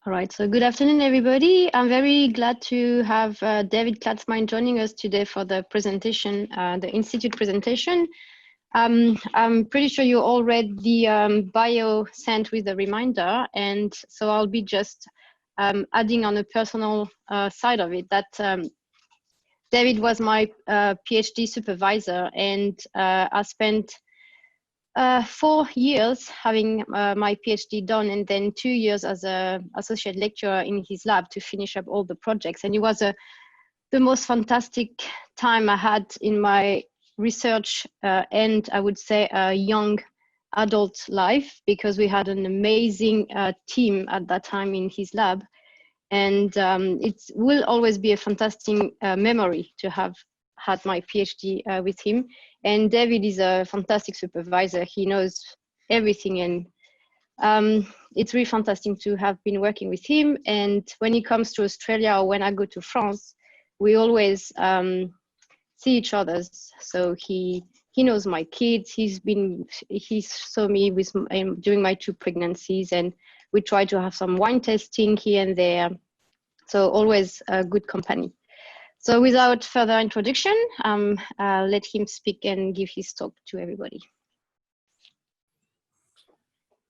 All right, so good afternoon, everybody. I'm very glad to have David Klatzmann joining us today for the presentation, the Institute presentation. I'm pretty sure you all read the bio sent with the reminder, and so I'll be just adding on a personal side of it that David was my PhD supervisor, and I spent 4 years having my PhD done, and then 2 years as an associate lecturer in his lab to finish up all the projects. And it was the most fantastic time I had in my research and I would say a young adult life, because we had an amazing team at that time in his lab. And it will always be a fantastic memory to have had my PhD with him. And David is a fantastic supervisor. He knows everything, and it's really fantastic to have been working with him. And when he comes to Australia or when I go to France, we always see each other. So he knows my kids. He saw me with during my 2 pregnancies, and we try to have some wine tasting here and there. So always a good company. So without further introduction, I'll let him speak and give his talk to everybody.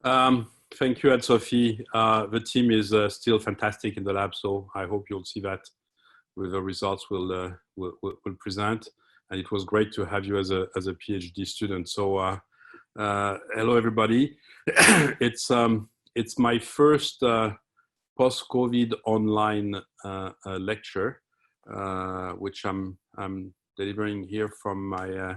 Thank you, Anne-Sophie. The team is still fantastic in the lab, so I hope you'll see that with the results we'll present. And it was great to have you as a PhD student. So hello, everybody. It's my first post-COVID online lecture, which I'm delivering here from my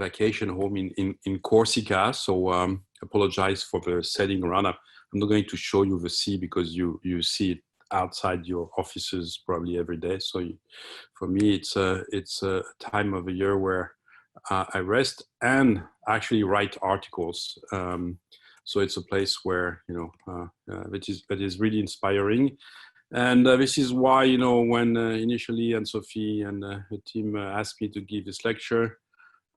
vacation home in Corsica. So apologize for the setting around. I'm not going to show you the sea because you see it outside your offices probably every day. So for me, it's a time of the year where I rest and actually write articles. So it's a place where, that is really inspiring. And this is why, when initially Anne-Sophie and the team asked me to give this lecture,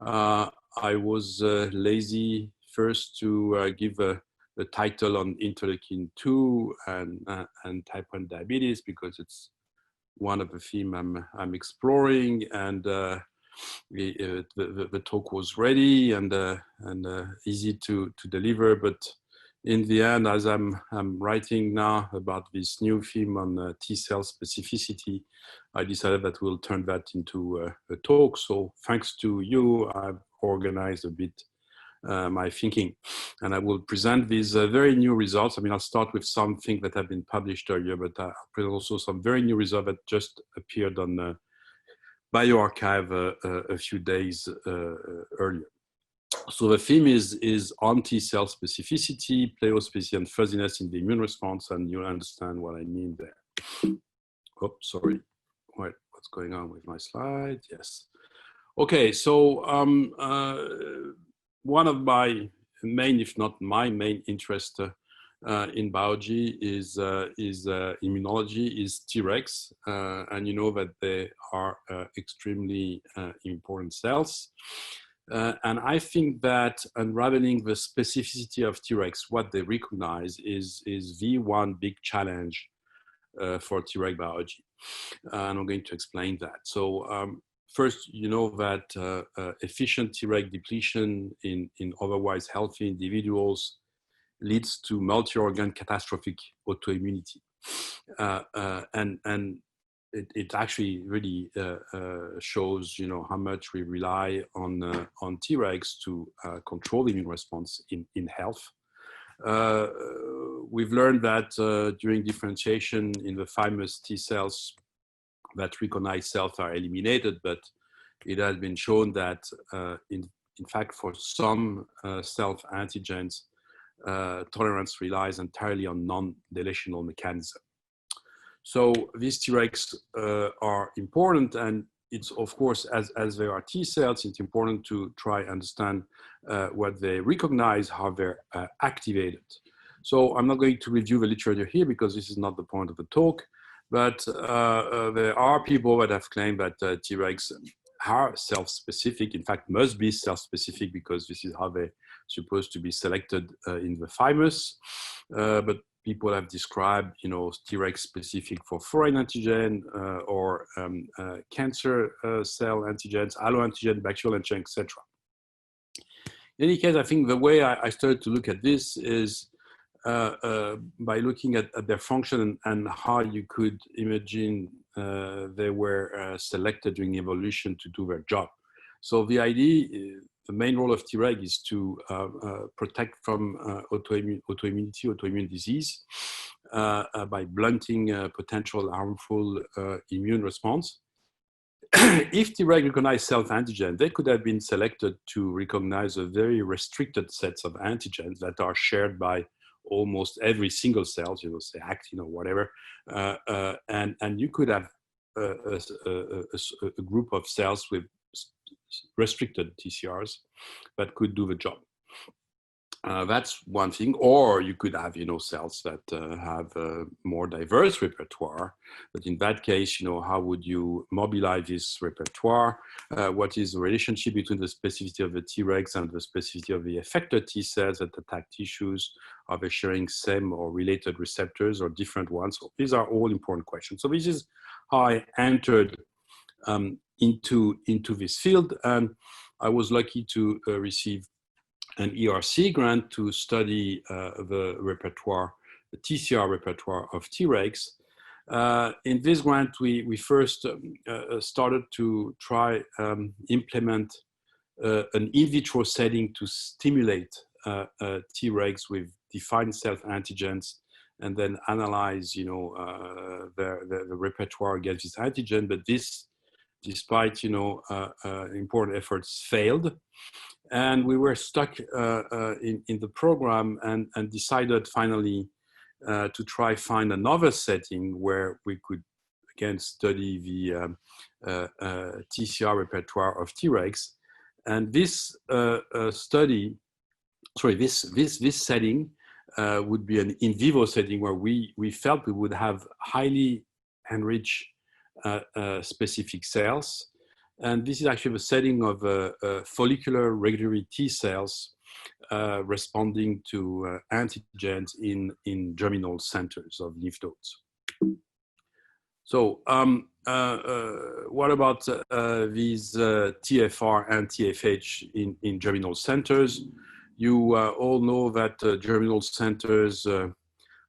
I was lazy first to give the title on interleukin-2 and type 1 diabetes, because it's one of the themes I'm exploring, and the talk was ready and easy to deliver. But in the end, as I'm writing now about this new theme on T-cell specificity, I decided that we'll turn that into a talk. So thanks to you, I've organized a bit my thinking, and I will present these very new results. I mean, I'll start with something that have been published earlier, but I'll present also some very new results that just appeared on bioRxiv a few days earlier. So the theme is on T-cell specificity, pleiospecificity, and fuzziness in the immune response, and you'll understand what I mean there. Oh, sorry. Wait, what's going on with my slide? Yes. Okay, so one of my main, if not my main interest in biology is immunology, is Tregs, and you know that they are extremely important cells. And I think that unraveling the specificity of Tregs, what they recognize, is the one big challenge for Treg biology. And I'm going to explain that. So first, you know that efficient Treg depletion in otherwise healthy individuals leads to multi-organ catastrophic autoimmunity. And it actually really shows, how much we rely on Tregs to control the immune response in health. We've learned that during differentiation in the thymus, T cells that recognize cells are eliminated, but it has been shown that in fact, for some self-antigens, tolerance relies entirely on non-deletional mechanism. So these Tregs are important, and it's, of course, as they are T cells, it's important to try and understand what they recognize, how they're activated. So I'm not going to review the literature here because this is not the point of the talk, but there are people that have claimed that Tregs are self-specific, in fact must be self-specific, because this is how they're supposed to be selected in the thymus. But people have described, Treg specific for foreign antigen or cancer cell antigens, alloantigen, bacterial antigen, etc. In any case, I think the way I started to look at this is by looking at their function and how you could imagine they were selected during evolution to do their job. So the idea, the main role of Treg is to protect from autoimmune disease by blunting potential harmful immune response. If Treg recognize self-antigen, they could have been selected to recognize a very restricted sets of antigens that are shared by almost every single cell, say actin or whatever, and you could have a group of cells with restricted TCRs that could do the job. That's one thing. Or you could have, cells that have a more diverse repertoire. But in that case, how would you mobilize this repertoire? What is the relationship between the specificity of the Tregs and the specificity of the effector T cells that attack tissues? Are they sharing same or related receptors or different ones? So these are all important questions. So this is how I entered into this field. And I was lucky to receive an ERC grant to study the repertoire, the TCR repertoire of Tregs. In this grant, we first started to try implement an in vitro setting to stimulate Tregs with defined self-antigens and then analyze, the repertoire against this antigen. But this, despite, important efforts, failed. And we were stuck in the program and decided finally to try find another setting where we could again study the TCR repertoire of Tregs. And this this setting would be an in vivo setting where we felt we would have highly enriched specific cells. And this is actually the setting of follicular regulatory T cells responding to antigens in germinal centers of lymph nodes. So what about these TFR and TFH in germinal centers? You all know that germinal centers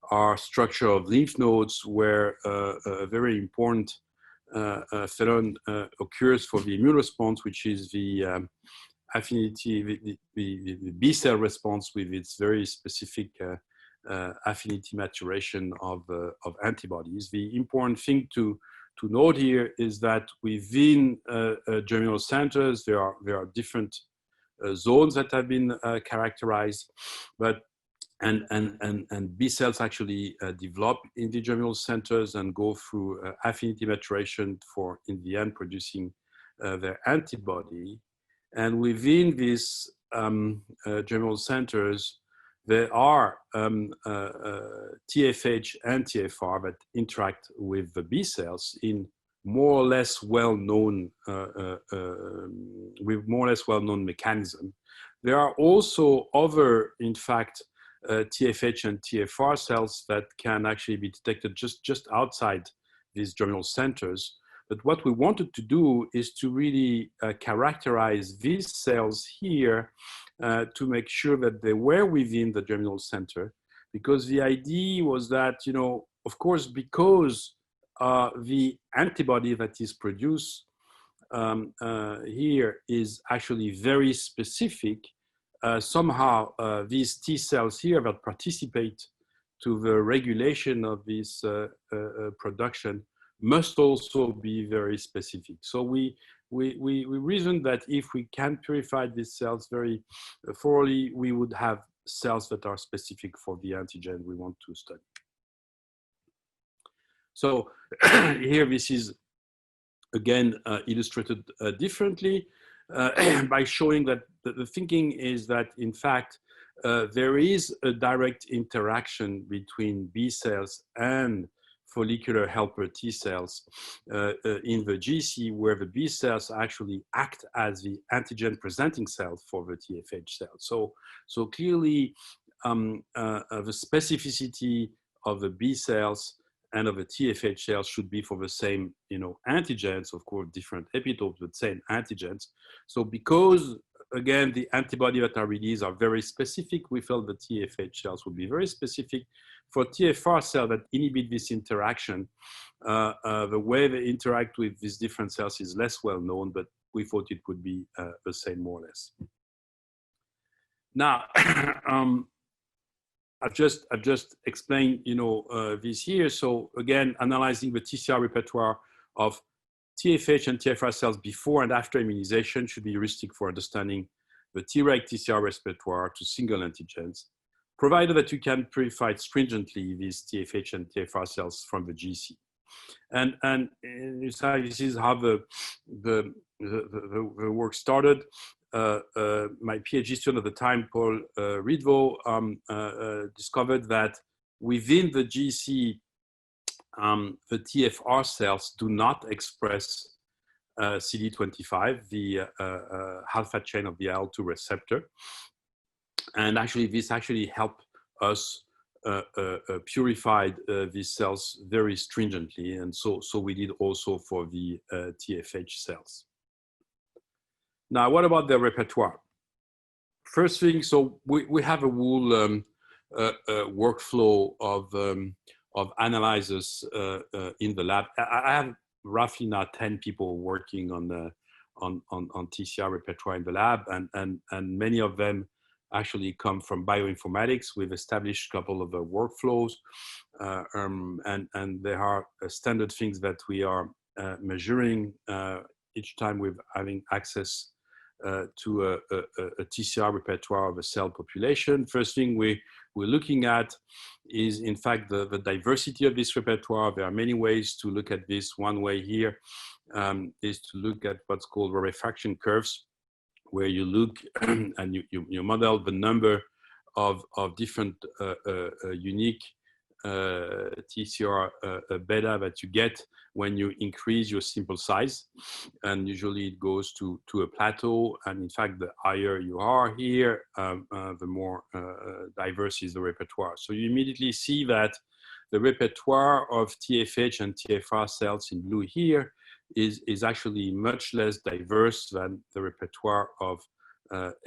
are structure of lymph nodes where a very important phenomenon occurs for the immune response, which is the affinity, the B cell response with its very specific affinity maturation of antibodies. The important thing to note here is that within germinal centers, there are different zones that have been characterized, but and B cells actually develop in the germinal centers and go through affinity maturation for, in the end, producing their antibody. And within these germinal centers, there are TFH and Tfr that interact with the B cells in more or less well-known, with more or less well-known mechanism. There are also other, in fact, TFH and Tfr cells that can actually be detected just outside these germinal centers. But what we wanted to do is to really characterize these cells here to make sure that they were within the germinal center, because the idea was that, of course, because the antibody that is produced here is actually very specific, somehow these T cells here that participate to the regulation of this production must also be very specific. So we reasoned that if we can purify these cells very thoroughly, we would have cells that are specific for the antigen we want to study. So here this is again illustrated differently by showing that the thinking is that, in fact, there is a direct interaction between B cells and follicular helper T cells in the GC, where the B cells actually act as the antigen presenting cell for the TFH cells. So clearly the specificity of the B cells and of the TFH cells should be for the same, antigens, of course, different epitopes, but same antigens. So because, again, the antibody that are released are very specific, we felt the TFH cells would be very specific. For TFR cells that inhibit this interaction, the way they interact with these different cells is less well known, but we thought it could be the same more or less. Now, I've just explained, this here. So again, analyzing the TCR repertoire of TFH and Tfr cells before and after immunization should be heuristic for understanding the Treg TCR repertoire to single antigens, provided that you can purify stringently these TFH and Tfr cells from the GC. And this is how the work started. My PhD student at the time, Paul Ridvo, discovered that within the GC, the TFR cells do not express CD25, the alpha chain of the IL-2 receptor. And actually, this actually helped us purify these cells very stringently. And so we did also for the TFH cells. Now, what about the repertoire? First thing, so we have a whole workflow of analyzers in the lab. I have roughly now 10 people working on TCR repertoire in the lab, and many of them actually come from bioinformatics. We've established a couple of workflows, and there are standard things that we are measuring each time we're having access to a TCR repertoire of a cell population. First thing we're looking at is, in fact, the diversity of this repertoire. There are many ways to look at this. One way here is to look at what's called rarefaction curves, where you look and you model the number of different unique TCR beta that you get when you increase your sample size, and usually it goes to a plateau. And in fact, the higher you are here, the more diverse is the repertoire. So you immediately see that the repertoire of TFH and Tfr cells in blue here is actually much less diverse than the repertoire of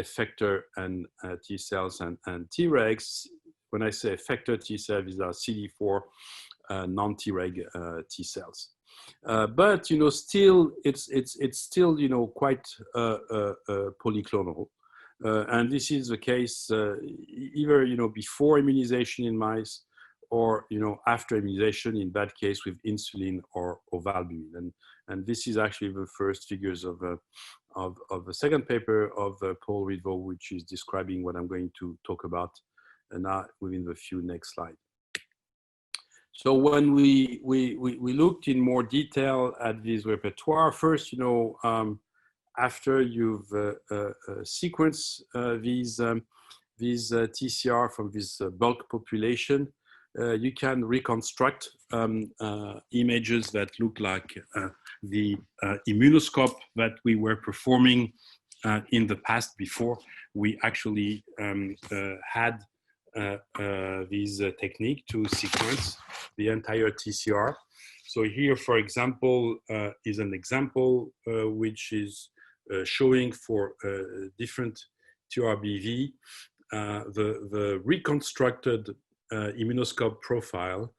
effector and T cells and Tregs. When I say effector T cells, these are CD4 non-Treg T cells. But still, it's still quite polyclonal, and this is the case either before immunization in mice or after immunization, in that case with insulin or ovalbumin. And this is actually the first figures of the second paper of Paul Ridvo, which is describing what I'm going to talk about now within the few next slides. So when we looked in more detail at this repertoire, first, after you've sequenced these TCR from this bulk population, you can reconstruct images that look like the immunoscope that we were performing in the past before we actually had this technique to sequence the entire TCR. So here, for example, is an example which is showing for different TRBV the reconstructed immunoscope profile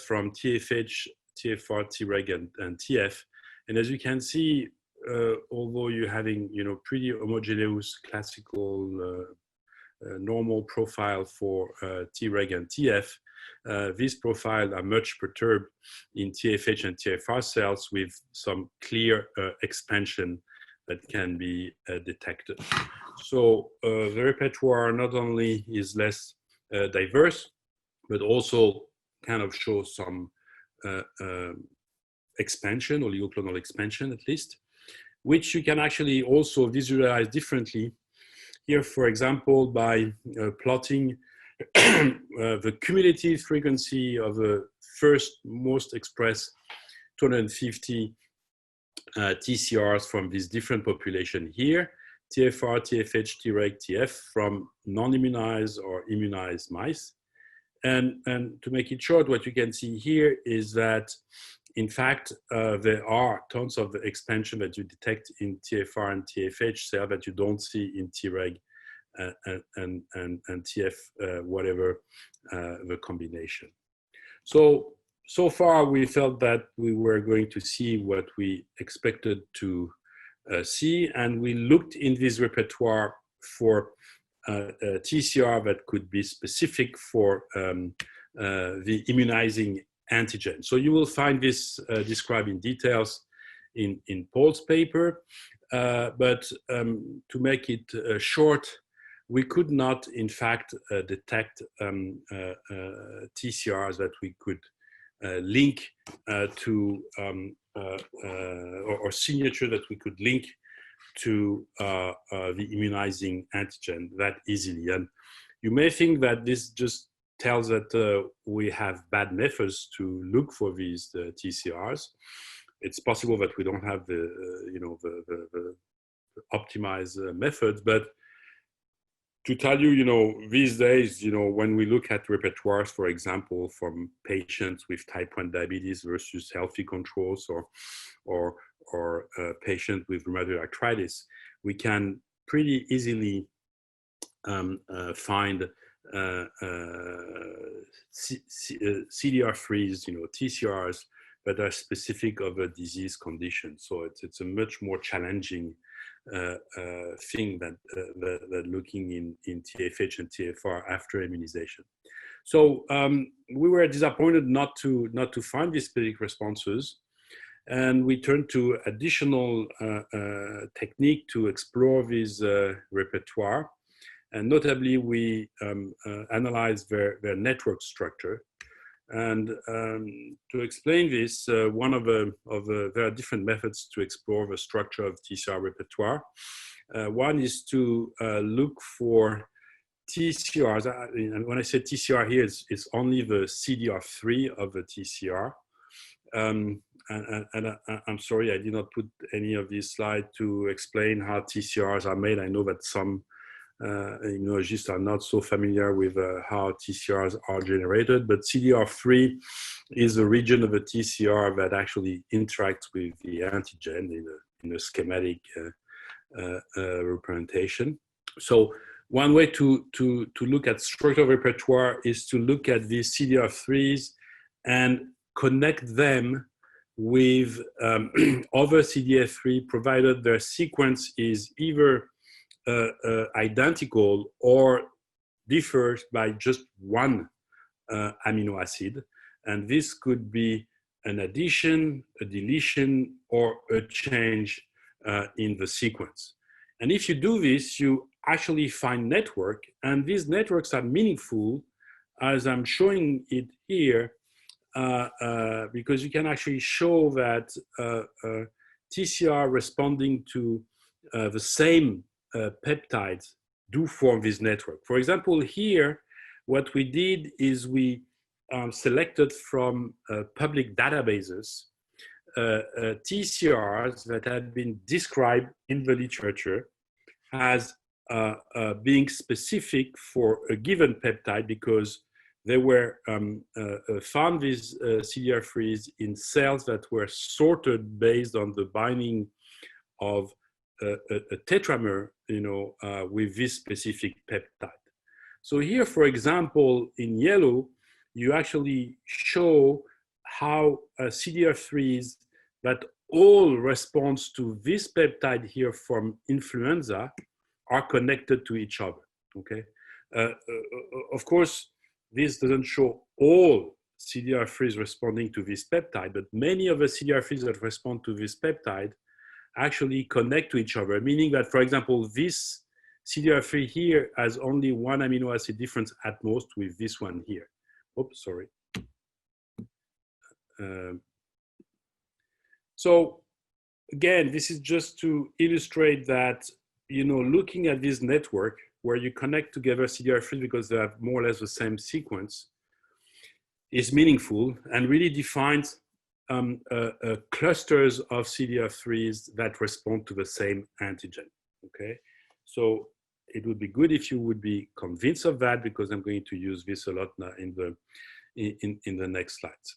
from TFH, Tfr, Treg, and Tf. And as you can see, although you're having pretty homogeneous classical normal profile for Treg and Tf, these profiles are much perturbed in TFH and Tfr cells with some clear expansion that can be detected. So the repertoire not only is less diverse, but also kind of shows some expansion, or oligoclonal expansion at least, which you can actually also visualize differently. Here, for example, by plotting the cumulative frequency of the first most expressed 250 TCRs from this different population here, TFR, TFH, Treg, Tf, from non-immunized or immunized mice. And to make it short, what you can see here is that, in fact, there are tons of expansion that you detect in TFR and TFH cell that you don't see in Treg and TF, whatever the combination. So far, we felt that we were going to see what we expected to see, and we looked in this repertoire for TCR that could be specific for the immunizing antigen. So you will find this described in details in Paul's paper, but to make it short, we could not, in fact, detect TCRs that we could link to, or signature that we could link to the immunizing antigen that easily. And you may think that this just tells that we have bad methods to look for these TCRs. It's possible that we don't have the, the optimized methods, but to tell you, these days, when we look at repertoires, for example, from patients with type 1 diabetes versus healthy controls or patients with rheumatoid arthritis, we can pretty easily find CDR3s, TCRs that are specific of a disease condition. So it's a much more challenging thing that looking in TFH and Tfr after immunization. So we were disappointed not to find these specific responses, and we turned to additional technique to explore this repertoire, and notably we analyzed their network structure. And to explain this, there are different methods to explore the structure of TCR repertoire. One is to look for TCRs. And when I say TCR here, it's only the CDR3 of the TCR. And I'm sorry, I did not put any of these slides to explain how TCRs are made. I know that some immunologists are not so familiar with how TCRs are generated, but CDR3 is a region of a TCR that actually interacts with the antigen in a schematic representation. So one way to look at structural repertoire is to look at these CDR3s and connect them with other CDR3, provided their sequence is either identical or differs by just one amino acid. And this could be an addition, a deletion, or a change in the sequence. And if you do this, you actually find network, and these networks are meaningful, as I'm showing it here, because you can actually show that TCR responding to the same peptides do form this network. For example, here, what we did is we selected from public databases TCRs that had been described in the literature as being specific for a given peptide, because they were found these CDR3s in cells that were sorted based on the binding of a tetramer, with this specific peptide. So here, for example, in yellow, you actually show how CDR3s that all responds to this peptide here from influenza are connected to each other, okay? Of course, this doesn't show all CDR3s responding to this peptide, but many of the CDR3s that respond to this peptide actually connect to each other, meaning that, for example, this CDR3 here has only one amino acid difference at most with this one here. Oops, sorry. So again, this is just to illustrate that, looking at this network where you connect together CDR3 because they have more or less the same sequence is meaningful and really defines clusters of CDR3s that respond to the same antigen, okay? So it would be good if you would be convinced of that, because I'm going to use this a lot now in the next slides.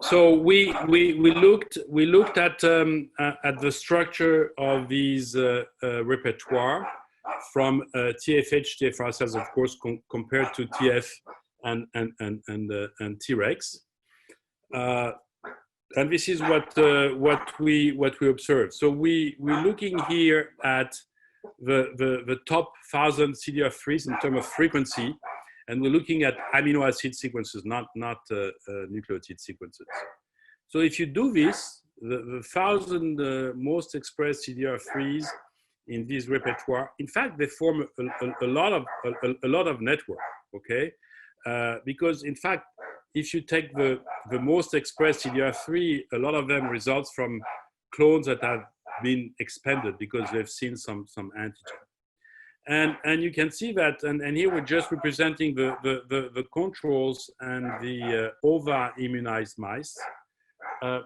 So we looked at the structure of these repertoire from Tfh, Tfr cells, of course, compared to Tf and Tregs. And this is what we observe. So we're looking here at the top 1,000 CDR3s in terms of frequency, and we're looking at amino acid sequences, not nucleotide sequences. So if you do this, the 1,000 most expressed CDR3s in this repertoire, in fact, they form a lot of network. Okay, because in fact, if you take the most expressed CDR3, a lot of them results from clones that have been expanded because they've seen some antigen. And you can see that, and here we're just representing the controls and the ova immunized mice. You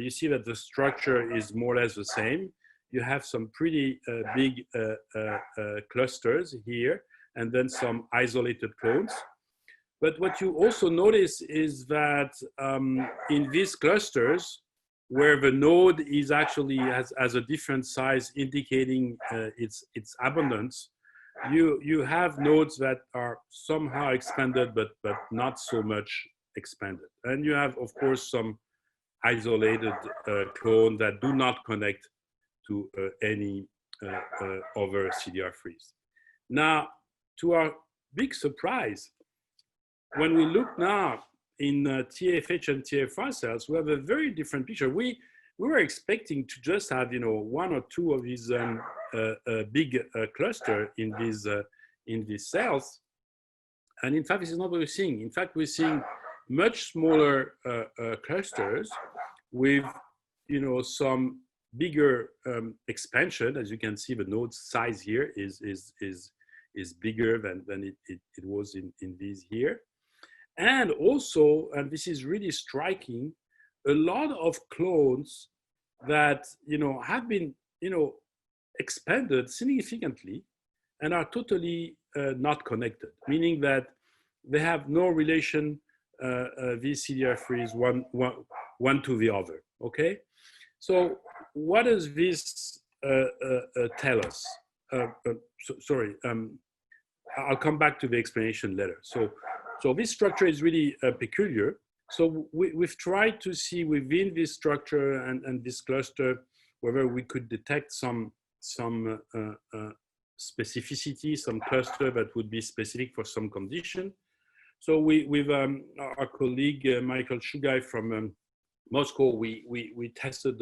see that the structure is more or less the same. You have some pretty big clusters here, and then some isolated clones. But what you also notice is that in these clusters, where the node is actually has a different size, indicating its abundance, you have nodes that are somehow expanded, but not so much expanded. And you have, of course, some isolated clone that do not connect to any other CDR3s. Now, to our big surprise, when we look now in Tfh and Tfr cells, we have a very different picture. We were expecting to just have, one or two of these big cluster in these cells, and in fact, this is not what we're seeing. In fact, we're seeing much smaller clusters with, some bigger expansion. As you can see, the node size here is bigger than it was in these here. And also, and this is really striking, a lot of clones that, have been, expanded significantly and are totally not connected, meaning that they have no relation, these CDR3s, one to the other, okay? So what does this tell us? Sorry, I'll come back to the explanation later. So this structure is really peculiar. So we've tried to see within this structure and this cluster whether we could detect some specificity, some cluster that would be specific for some condition. So with our colleague Michael Shugai from Moscow, we tested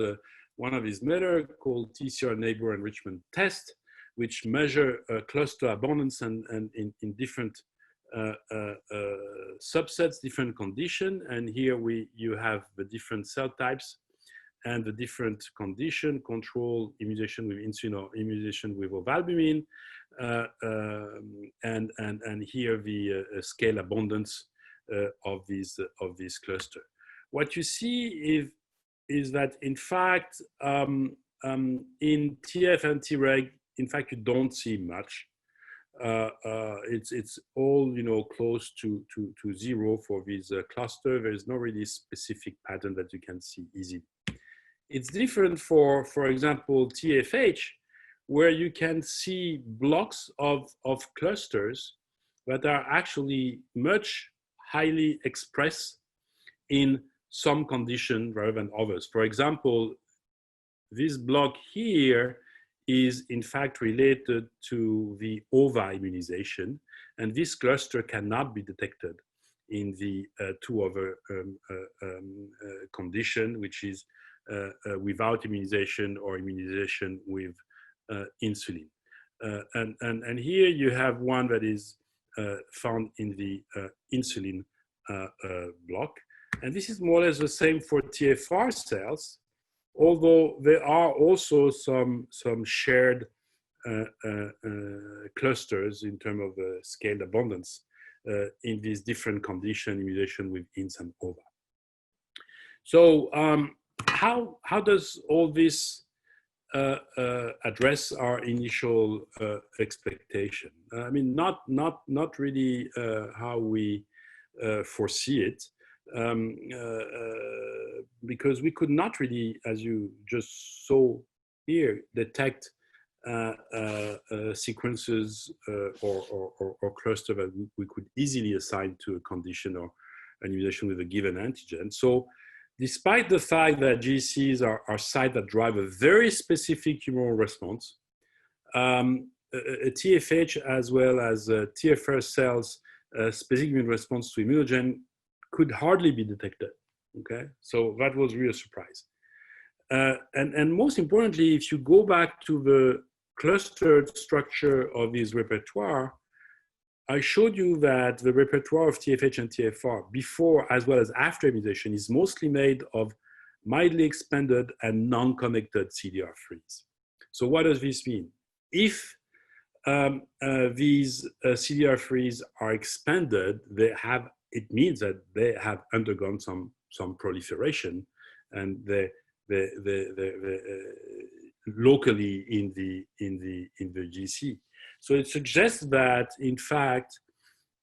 one of his methods called TCRNET enrichment test, which measure cluster abundance and in different subsets, different condition. And here you have the different cell types and the different condition, control, immunization with insulin or immunization with ovalbumin, and here the scale abundance of these cluster. What you see is that in fact in Tf and Treg, in fact you don't see much. It's all close to zero for this cluster. There is no really specific pattern that you can see easily. It's different for example, Tfh, where you can see blocks of clusters that are actually much highly expressed in some condition rather than others. For example, this block here is in fact related to the ova immunization, and this cluster cannot be detected in the two other condition, which is without immunization or immunization with insulin. And here you have one that is found in the insulin block. And this is more or less the same for TFR cells, although there are also some shared clusters in terms of scaled abundance in these different condition immunization with ins and ova. So how does all this address our initial expectation. I mean, not really how we foresee it, because we could not really, as you just saw here, detect sequences or cluster that we could easily assign to a condition or an immunization with a given antigen. So despite the fact that GCs are sites that drive a very specific humoral response, a TFH as well as TFR cells specific immune response to immunogen could hardly be detected. Okay, so that was really a surprise. And most importantly, if you go back to the clustered structure of this repertoire, I showed you that the repertoire of Tfh and Tfr before as well as after immunization is mostly made of mildly expanded and non-connected CDR3s. So what does this mean? If these CDR3s are expanded, it means that they have undergone some proliferation, and they locally in the GC. So it suggests that, in fact,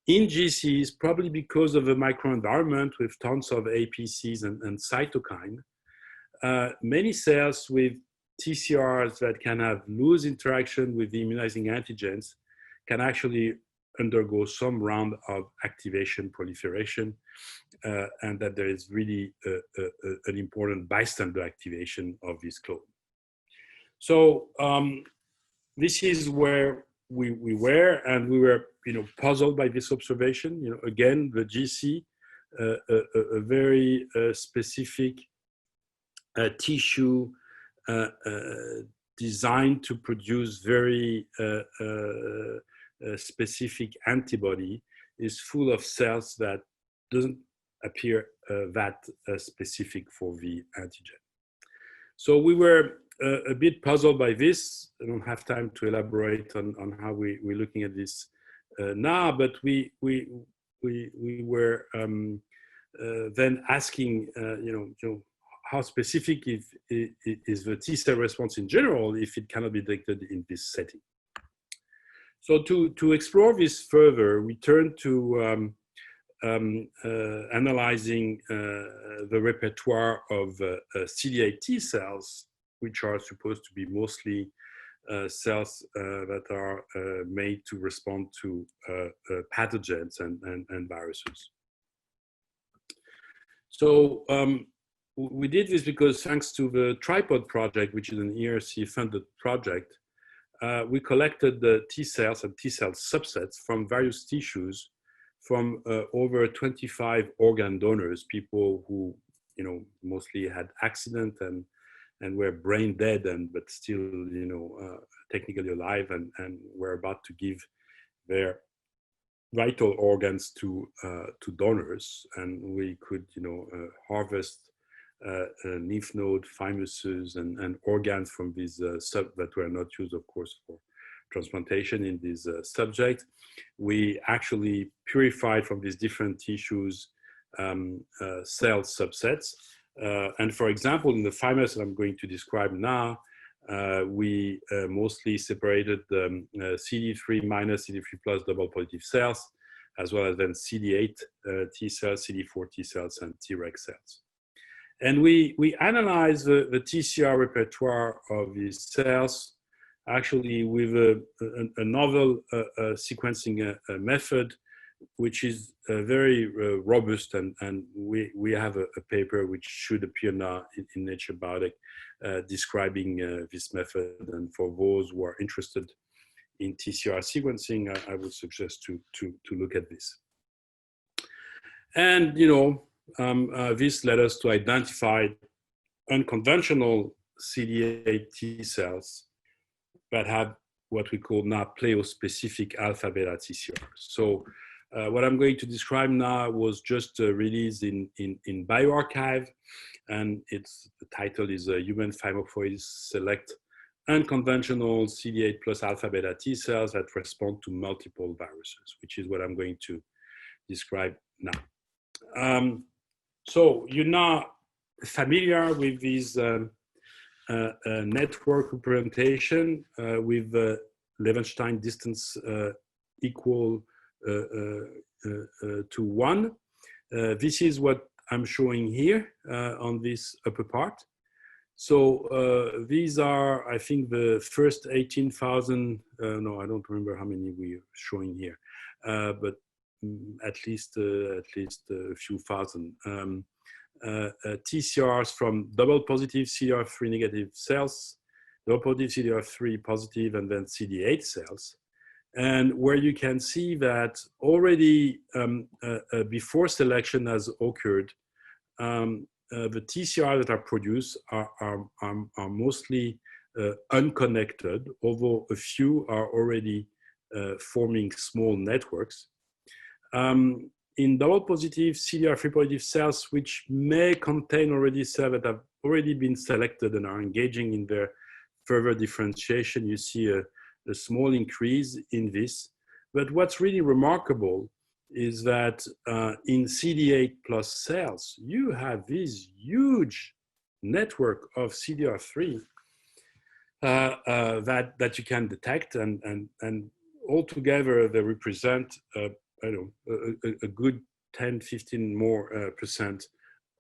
in GCs, probably because of the microenvironment with tons of APCs and cytokine, many cells with TCRs that can have loose interaction with the immunizing antigens can actually undergo some round of activation proliferation, and that there is really an important bystander activation of this clone. So this is where we were, and we were, puzzled by this observation. Again, the GC, a very specific tissue designed to produce very specific antibody, is full of cells that doesn't appear that specific for the antigen. So we were a bit puzzled by this. I don't have time to elaborate on how we're looking at this now, but we were then asking, how specific is the T cell response in general if it cannot be detected in this setting. So to explore this further, we turned to analyzing the repertoire of CD8 T cells, which are supposed to be mostly cells that are made to respond to pathogens and viruses. So we did this because, thanks to the Tripod project, which is an ERC-funded project, we collected the T cells and T cell subsets from various tissues from over 25 organ donors, people who, mostly had accident and were brain dead, but still, technically alive, and were about to give their vital organs to donors. And we could, harvest lymph node, thymuses, and organs from these that were not used, of course, for transplantation in this subject. We actually purified from these different tissues cell subsets. And for example, in the thymus that I'm going to describe now, we mostly separated CD3 minus, CD3 plus double positive cells, as well as then CD8 T cells, CD4 T cells, and Treg cells. And we analyzed the TCR repertoire of these cells, actually with a novel sequencing method, which is very robust, and we have a paper which should appear now in Nature Biotech describing this method. And for those who are interested in TCR sequencing, I would suggest to look at this. And this led us to identify unconventional CD8 T cells that have what we call now pleiospecific alpha beta TCRs. So what I'm going to describe now was just released in bioRxiv, and the title is Human Thymophores Select Unconventional CD8 plus alpha beta T cells that respond to multiple viruses, which is what I'm going to describe now. So you're now familiar with these network representation with Levenshtein distance equal to 1. This is what I'm showing here on this upper part. So these are, I think, the first 18,000, no, I don't remember how many we're showing here, but at least a few thousand. TCRs from double positive CD3 negative cells, double positive CD3 positive, and then CD8 cells. And where you can see that already before selection has occurred, the TCR that are produced are mostly unconnected, although a few are already forming small networks. In double positive CD3 positive cells, which may contain already cells that have already been selected and are engaging in their further differentiation, you see a small increase in this. But what's really remarkable is that in CD8 plus cells, you have this huge network of CDR3 that you can detect, and altogether they represent I don't know, a good 10, 15 more percent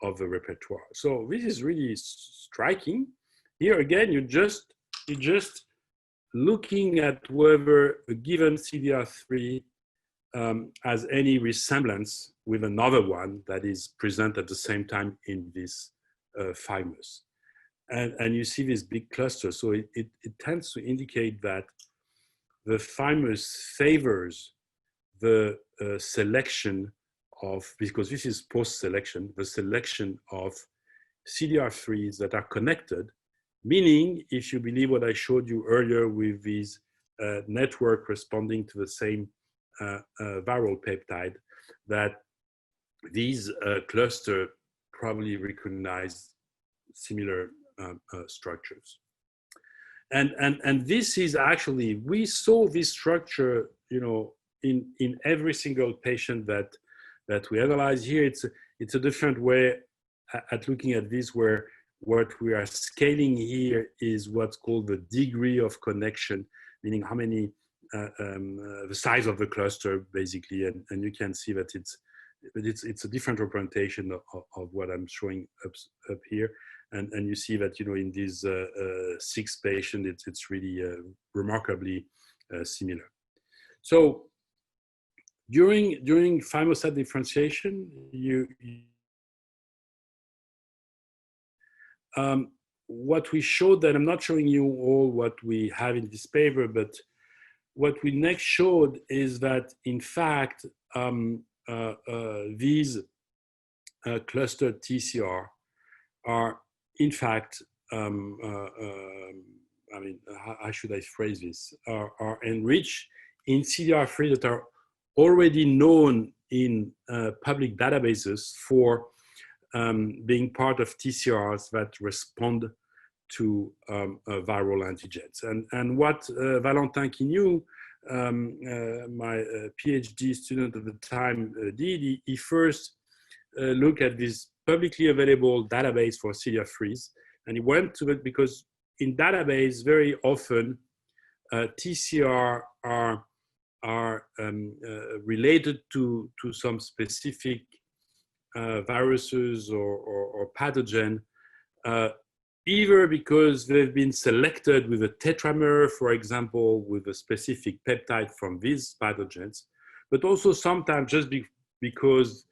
of the repertoire. So this is really striking. Here again, you're just looking at whether a given CDR3 has any resemblance with another one that is present at the same time in this thymus. And you see this big cluster. So it tends to indicate that the thymus favors the selection of, because this is post-selection, the selection of CDR3s that are connected, meaning if you believe what I showed you earlier with these network responding to the same viral peptide, that these cluster probably recognize similar structures. And this is actually, we saw this structure, you know, in every single patient that we analyze here. It's a different way at looking at this, where what we are scaling here is what's called the degree of connection, meaning how many the size of the cluster basically, and you can see that it's a different representation of what I'm showing up here, and you see that, you know, in these 6 patients it's really remarkably similar. So during thymocyte differentiation, what we showed, that I'm not showing you all what we have in this paper, but what we next showed is that in fact these clustered TCR are in fact, I mean, how should I phrase this? Are enriched in CDR3 that are already known in public databases for being part of TCRs that respond to viral antigens. And what Valentin Quignou, my PhD student at the time, did, he first looked at this publicly available database for CDR3s, and he went to it because in database very often TCR are related to some specific viruses or pathogen, either because they've been selected with a tetramer, for example, with a specific peptide from these pathogens, but also sometimes just because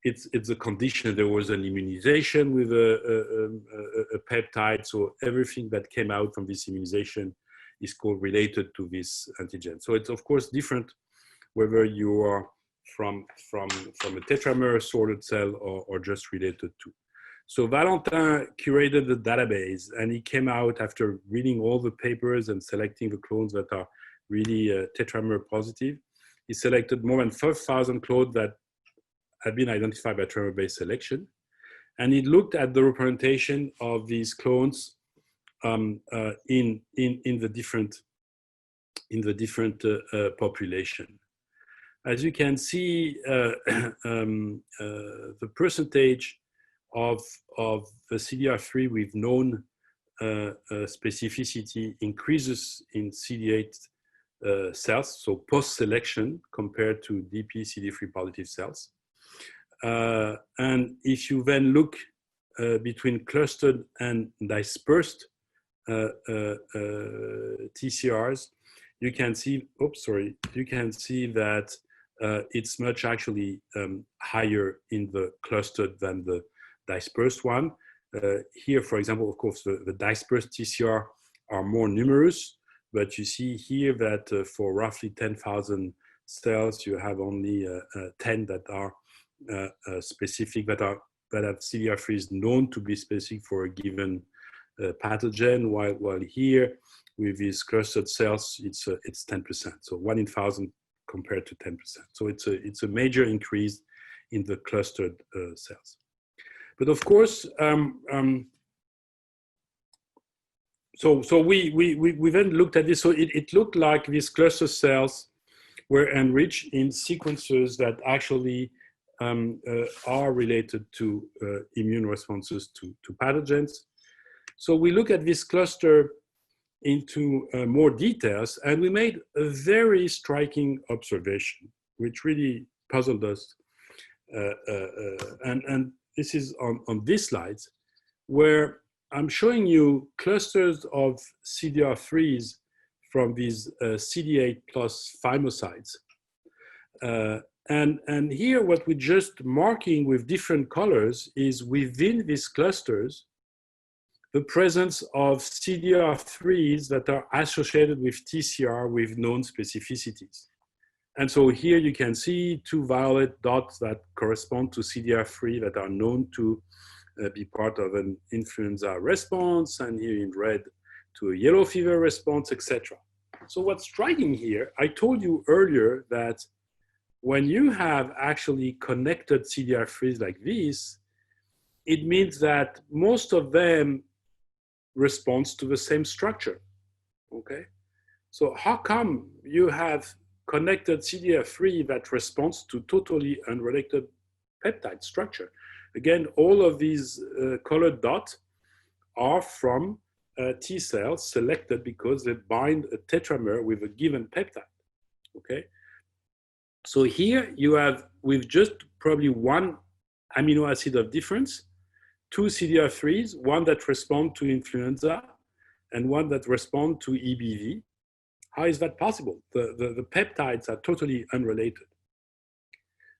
it's a condition. There was an immunization with a peptide, so everything that came out from this immunization is called related to this antigen. So it's of course different whether you are from a tetramer sorted cell or just related to. So Valentin curated the database, and he came out after reading all the papers and selecting the clones that are really tetramer positive. He selected more than 5,000 clones that had been identified by tetramer-based selection, and he looked at the representation of these clones in the different population. As you can see, the percentage of the CDR3 with known specificity increases in CD8 cells, so post-selection compared to DP CD3 positive cells. And if you then look between clustered and dispersed TCRs, you can see, you can see that it's much actually higher in the clustered than the dispersed one. Here, for example, of course, the dispersed TCR are more numerous, but you see here that for roughly 10,000 cells, you have only 10 that are specific, that have CDR3s known to be specific for a given pathogen, while here with these clustered cells, it's 10%. So 1 in 1,000 compared to 10%. So it's a major increase in the clustered cells. But of course, so we then looked at this. So it looked like these cluster cells were enriched in sequences that actually are related to immune responses to pathogens. So we look at this cluster into more details, and we made a very striking observation, which really puzzled us. And this is on these slides, where I'm showing you clusters of CDR3s from these CD8 plus thymocytes. And here what we're just marking with different colors is within these clusters, the presence of CDR3s that are associated with TCR with known specificities. And so here you can see 2 violet dots that correspond to CDR3 that are known to be part of an influenza response, and here in red to a yellow fever response, etc. So what's striking here, I told you earlier that when you have actually connected CDR3s like this, it means that most of them responds to the same structure, okay? So how come you have connected CDR3 that responds to totally unrelated peptide structure? Again, all of these colored dots are from T cells selected because they bind a tetramer with a given peptide, okay? So here you have, with just probably 1 amino acid of difference, 2 CDR3s, one that respond to influenza and one that respond to EBV. How is that possible? The peptides are totally unrelated.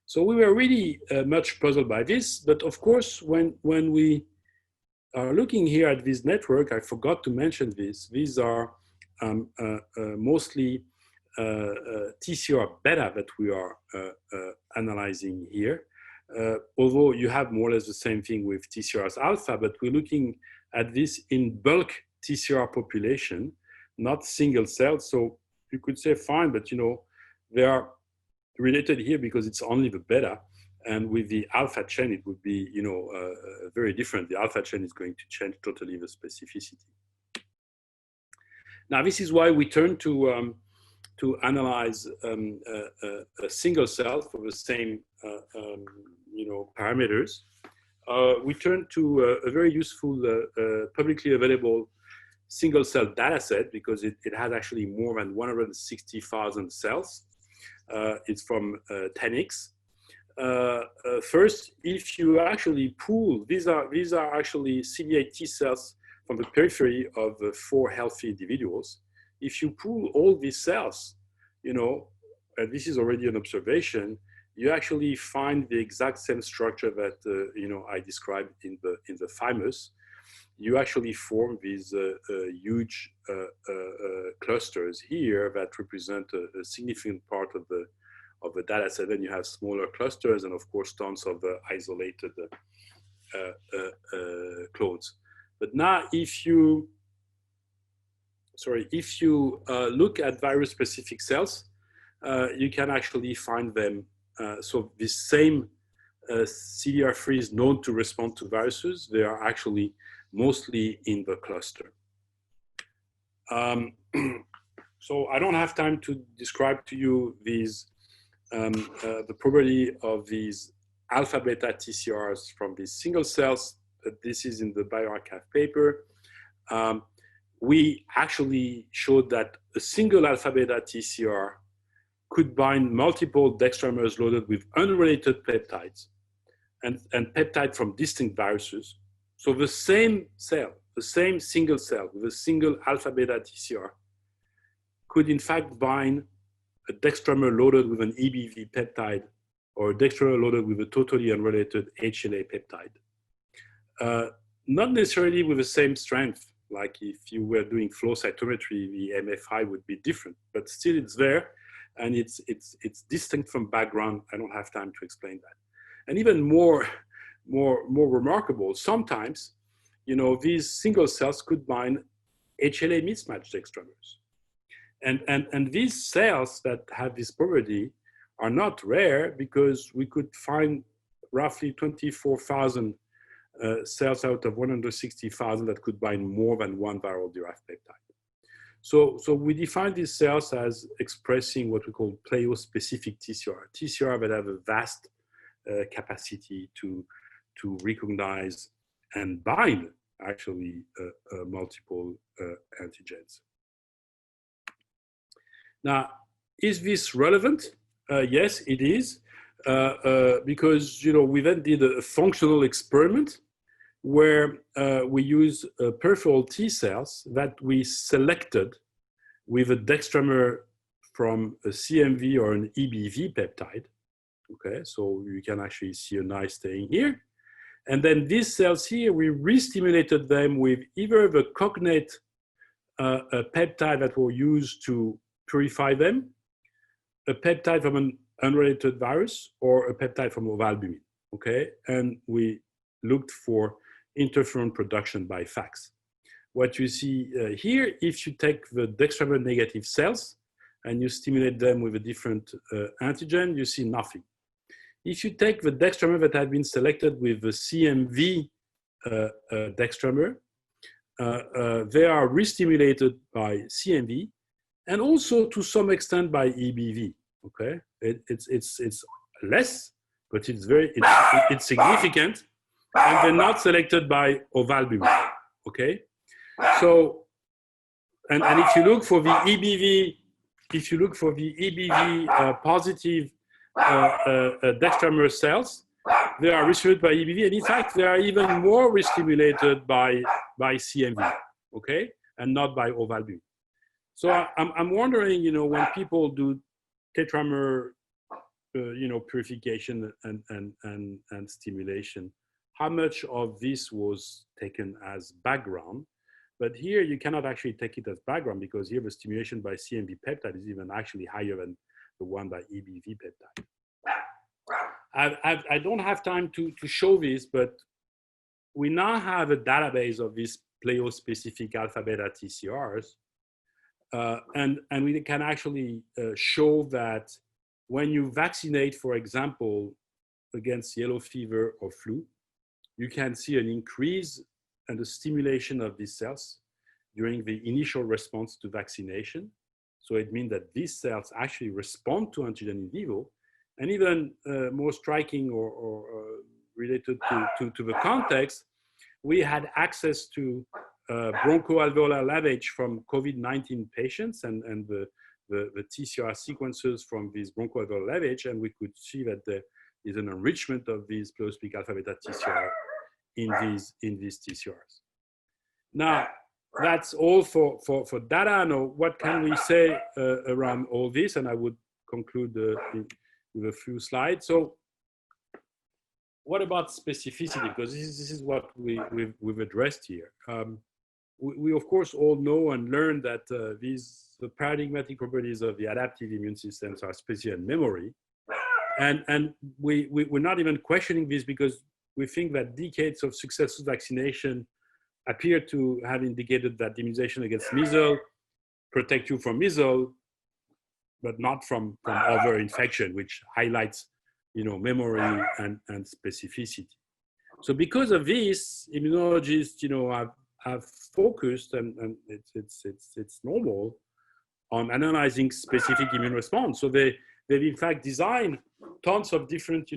So we were really much puzzled by this, but of course, when we are looking here at this network, I forgot to mention this, these are mostly TCR beta that we are analyzing here. Although you have more or less the same thing with TCRs alpha, but we're looking at this in bulk TCR population, not single cells. So you could say fine, but you know, they are related here because it's only the beta, and with the alpha chain, it would be, you know, very different. The alpha chain is going to change totally the specificity. Now, this is why we turn to analyze a single cell for the same, you know, parameters. We turn to a very useful publicly available single cell data set because it has actually more than 160,000 cells. It's from 10x. First, if you actually pool, these are actually CD8 T cells from the periphery of 4 healthy individuals. If you pool all these cells, you know, and this is already an observation, you actually find the exact same structure that you know, I described in the thymus. You actually form these huge clusters here that represent a significant part of the data set. Then you have smaller clusters and of course tons of isolated clones. But now if you look at virus-specific cells, you can actually find them. So this same CDR3 is known to respond to viruses. They are actually mostly in the cluster. So I don't have time to describe to you these, the property of these alpha beta TCRs from these single cells. This is in the bioarchive paper. we actually showed that a single alpha beta TCR could bind multiple dextramers loaded with unrelated peptides and peptide from distinct viruses. So the same cell, the same single cell with a single alpha beta TCR could in fact bind a dextramer loaded with an EBV peptide or a dextramer loaded with a totally unrelated HLA peptide. Not necessarily with the same strength, like if you were doing flow cytometry, the MFI would be different, but still it's there and it's distinct from background. I don't have time to explain that. And even more remarkable, sometimes, these single cells could bind HLA mismatched dextramers. And these cells that have this property are not rare because we could find roughly 24,000 cells out of 160,000 that could bind more than one viral derived peptide. So we define these cells as expressing what we call pleiospecific TCR that have a vast capacity to recognize and bind actually multiple antigens. Now, is this relevant? Yes, it is, because we then did a functional experiment where we use peripheral T cells that we selected with a dextramer from a CMV or an EBV peptide. Okay, so you can actually see a nice stain here. And then these cells here, we re-stimulated them with either the cognate peptide that we'll use to purify them, a peptide from an unrelated virus, or a peptide from ovalbumin, okay? And we looked for interferon production by fax. What you see here, if you take the dextramer negative cells and you stimulate them with a different antigen, you see nothing. If you take the dextramer that had been selected with the CMV dextramer, they are re-stimulated by CMV and also to some extent by EBV. Okay, it's less, but it's significant, and they're not selected by ovalbumin. Okay, so and if you look for the EBV, positive dextramer cells, they are re-stimulated by EBV, and in fact, they are even more re-stimulated by CMV, okay, and not by ovalbumin. So I'm wondering, when people do tetramer, purification and stimulation, how much of this was taken as background? But here you cannot actually take it as background because here the stimulation by CMV peptide is even actually higher than the one by EBV peptide. I don't have time to show this, but we now have a database of these pleiospecific alpha beta TCRs. And we can actually show that when you vaccinate, for example, against yellow fever or flu, you can see an increase and a stimulation of these cells during the initial response to vaccination. So it means that these cells actually respond to antigen in vivo. And even more striking or related to the context, we had access to bronchoalveolar lavage from COVID-19 patients and the TCR sequences from these bronchoalveolar lavage, and we could see that there is an enrichment of these pleiospecific alpha beta TCR in these TCRs. Now, that's all for data. Now, what can we say around all this? And I would conclude with a few slides. So, what about specificity? Because this is what we've addressed here. We of course all know and learn that the paradigmatic properties of the adaptive immune systems are specificity and memory. And we're not even questioning this because we think that decades of successful vaccination appear to have indicated that immunization against measles protect you from measles, but not from other infection, which highlights, memory and specificity. So because of this, immunologists, have focused, and it's normal, on analyzing specific immune response. So they've in fact designed tons of different,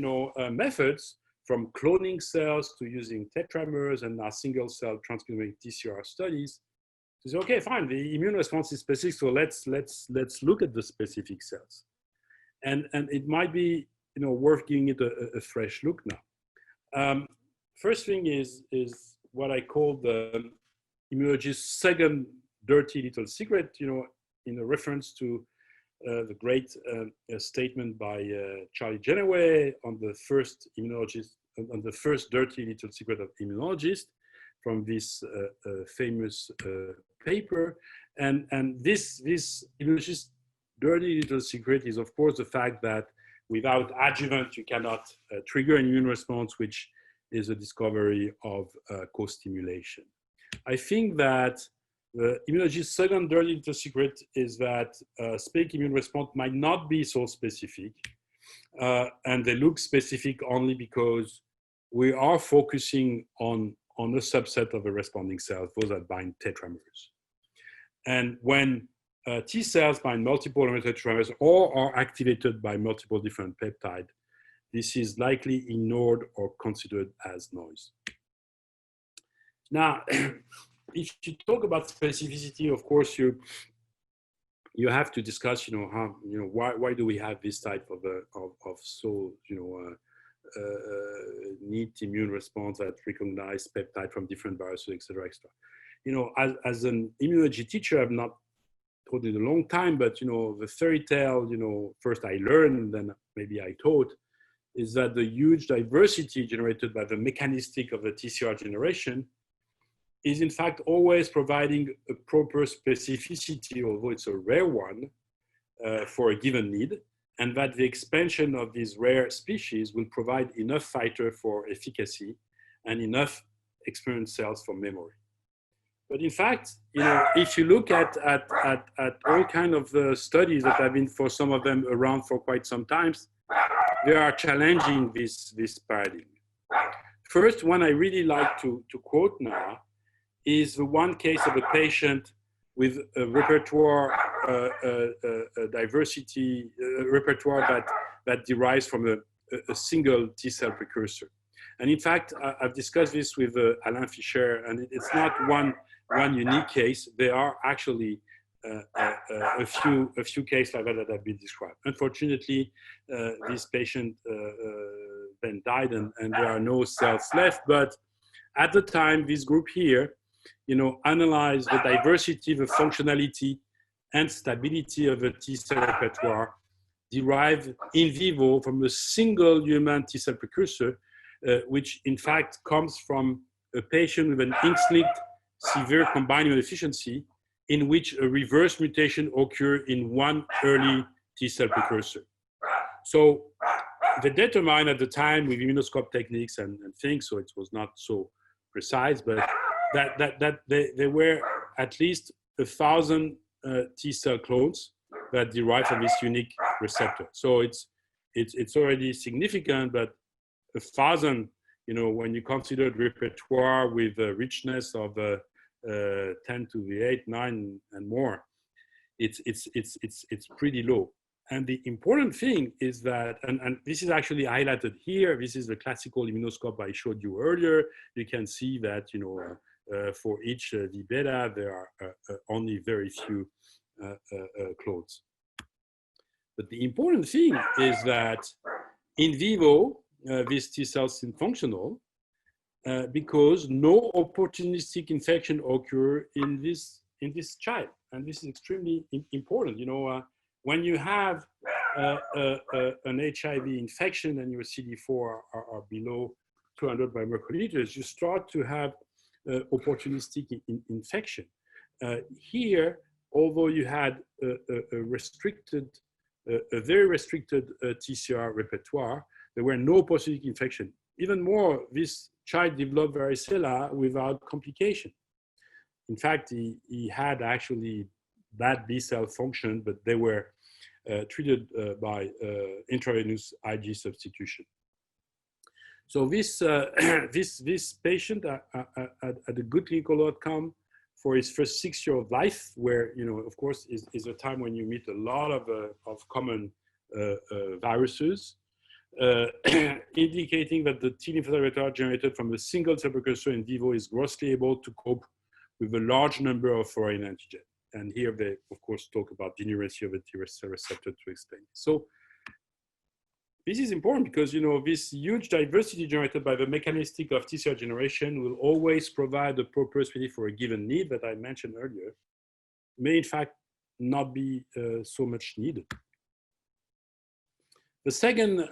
methods from cloning cells to using tetramers and now single cell transcriptomic TCR studies, to say, okay, fine, the immune response is specific, so let's look at the specific cells. And it might be, you know, worth giving it a fresh look now. First thing is what I call the immunologist's second dirty little secret, you know, in a reference to the great statement by Charlie Genoway on the first immunologist, on the first dirty little secret of immunologist from this famous paper. And this immunologist's dirty little secret is, of course, the fact that without adjuvant, you cannot trigger an immune response, which is a discovery of co-stimulation. I think that the immunologist's second dirty little secret is that specific immune response might not be so specific, and they look specific only because we are focusing on a subset of the responding cells, those that bind tetramers. And when T cells bind multiple tetramers or are activated by multiple different peptides, this is likely ignored or considered as noise. Now, if you talk about specificity, of course, you have to discuss, you know, how, you know, why do we have this type of so, you know, neat immune response that recognize peptide from different viruses, et cetera, et cetera. You know, as an immunology teacher, I've not taught it a long time, but, you know, the fairy tale, you know, first I learned, then maybe I taught, is that the huge diversity generated by the mechanistic of the TCR generation is in fact always providing a proper specificity, although it's a rare one, for a given need, and that the expansion of these rare species will provide enough fighter for efficacy and enough experienced cells for memory. But in fact, you know, if you look at all kind of the studies that have been, for some of them, around for quite some time, they are challenging this paradigm. First, one I really like to quote now is the one case of a patient with a repertoire diversity, repertoire that derives from a single T cell precursor. And in fact, I've discussed this with Alain Fischer, and it's not one unique case. There are actually a few cases like that have been described. Unfortunately, this patient then died, and there are no cells left. But at the time, this group here, you know, analyzed the diversity, the functionality, and stability of the T cell repertoire derived in vivo from a single human T cell precursor, which in fact comes from a patient with an X-linked severe combined immunodeficiency, in which a reverse mutation occurred in one early T cell precursor. So they determined at the time with immunoscope techniques and things, so it was not so precise, but that there were at least 1,000 T cell clones that derive from this unique receptor. So it's already significant, but 1,000, you know, when you consider the repertoire with a richness of 10 to the 8, 9, and more, it's pretty low. And the important thing is that, and this is actually highlighted here, this is the classical immunoscope I showed you earlier. You can see that, you know, for each V beta, there are only very few clones. But the important thing is that in vivo, these T cells are functional because no opportunistic infection occur in this child, and this is extremely important. You know, when you have an HIV infection and your CD4 are below 200 by microliters, you start to have opportunistic infection. Here, although you had a very restricted TCR repertoire, there were no opportunistic infection. Even more, this child developed varicella without complication. In fact, he had actually bad B cell function, but they were treated by intravenous IG substitution. So this this patient had a good clinical outcome for his first 6 years of life, where, you know, of course, is a time when you meet a lot of common viruses. indicating that the T lymphocyte repertoire generated from a single cell precursor in vivo is grossly able to cope with a large number of foreign antigens. And here they, of course, talk about denurency of the T cell receptor to explain. So this is important because, you know, this huge diversity generated by the mechanistic of TCR generation will always provide the proper specificity for a given need that I mentioned earlier, may in fact not be so much needed. The second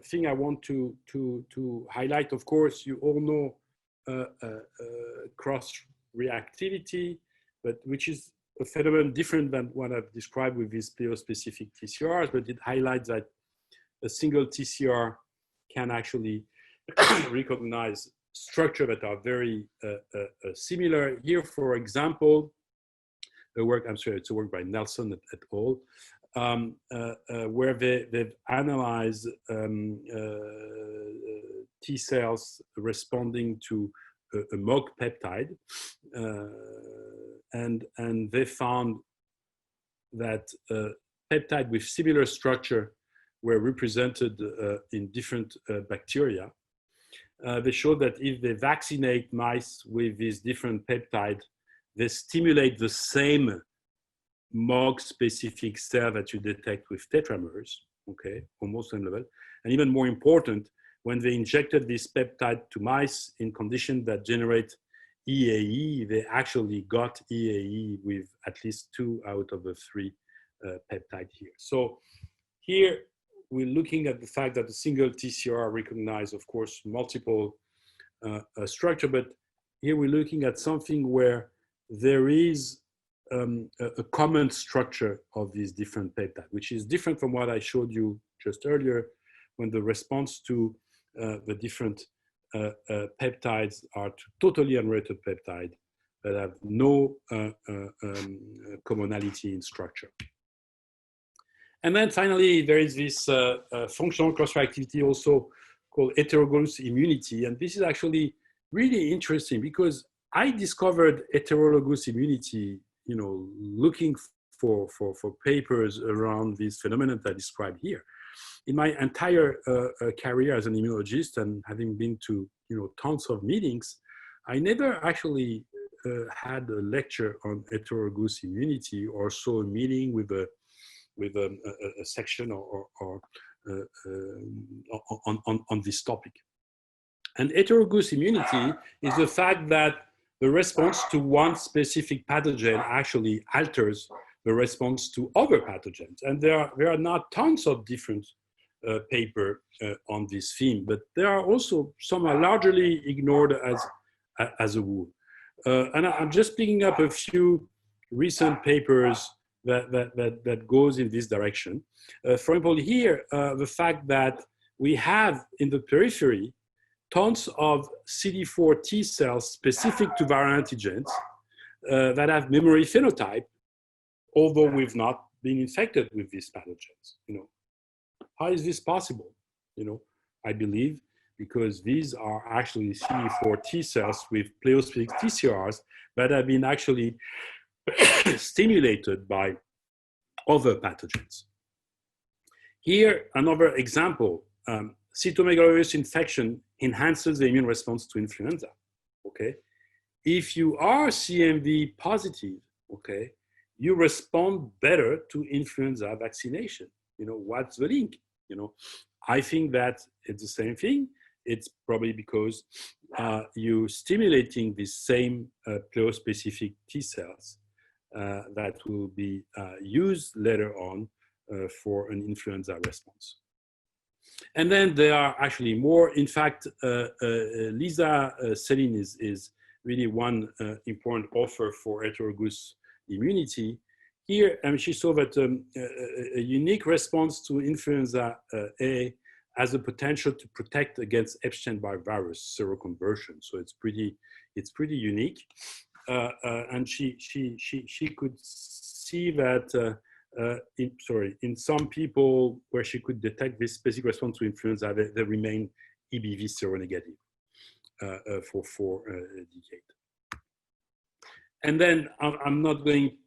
thing I want to highlight, of course, you all know cross-reactivity, but which is a phenomenon different than what I've described with these pleiospecific TCRs, but it highlights that a single TCR can actually recognize structure that are very similar. Here, for example, the work, I'm sorry, it's a work by Nelson et al., where they've analyzed T cells responding to a MOG peptide, and they found that peptide with similar structure were represented in different bacteria. They showed that if they vaccinate mice with these different peptides, they stimulate the same MOG-specific cell that you detect with tetramers, okay, almost same level. And even more important, when they injected this peptide to mice in conditions that generate EAE, they actually got EAE with at least 2 out of the 3 peptides here. So here we're looking at the fact that a single TCR recognizes, of course, multiple structure, but here we're looking at something where there is a common structure of these different peptides, which is different from what I showed you just earlier, when the response to the different peptides are to totally unrelated peptides that have no commonality in structure. And then finally, there is this functional cross-reactivity also called heterologous immunity. And this is actually really interesting because I discovered heterologous immunity, you know, looking for papers around these phenomena that I described here. In my entire career as an immunologist and having been to, you know, tons of meetings, I never actually had a lecture on heterologous immunity or saw a meeting with a section on this topic. And heterologous immunity is the fact that the response to one specific pathogen actually alters the response to other pathogens. And there are not tons of different papers on this theme, but there are also some are largely ignored as a rule. And I'm just picking up a few recent papers that goes in this direction. For example, here, the fact that we have in the periphery tons of CD4 T cells specific to viral antigens that have memory phenotype, although we've not been infected with these pathogens. You know, how is this possible? You know, I believe because these are actually CD4 T cells with pleiospecific TCRs that have been actually stimulated by other pathogens. Here, another example, cytomegalovirus infection enhances the immune response to influenza, okay? If you are CMV positive, okay, you respond better to influenza vaccination. You know, what's the link? You know, I think that it's the same thing. It's probably because you're stimulating the same pleiospecific T cells that will be used later on for an influenza response. And then there are actually more. In fact, Lisa Selin is really one important author for heterologous immunity. Here, she saw that a unique response to influenza A has the potential to protect against Epstein-Barr virus seroconversion. So it's pretty unique. And she could see that in some people where she could detect this specific response to influenza, they remain EBV seronegative for 4 decades. And then I'm not going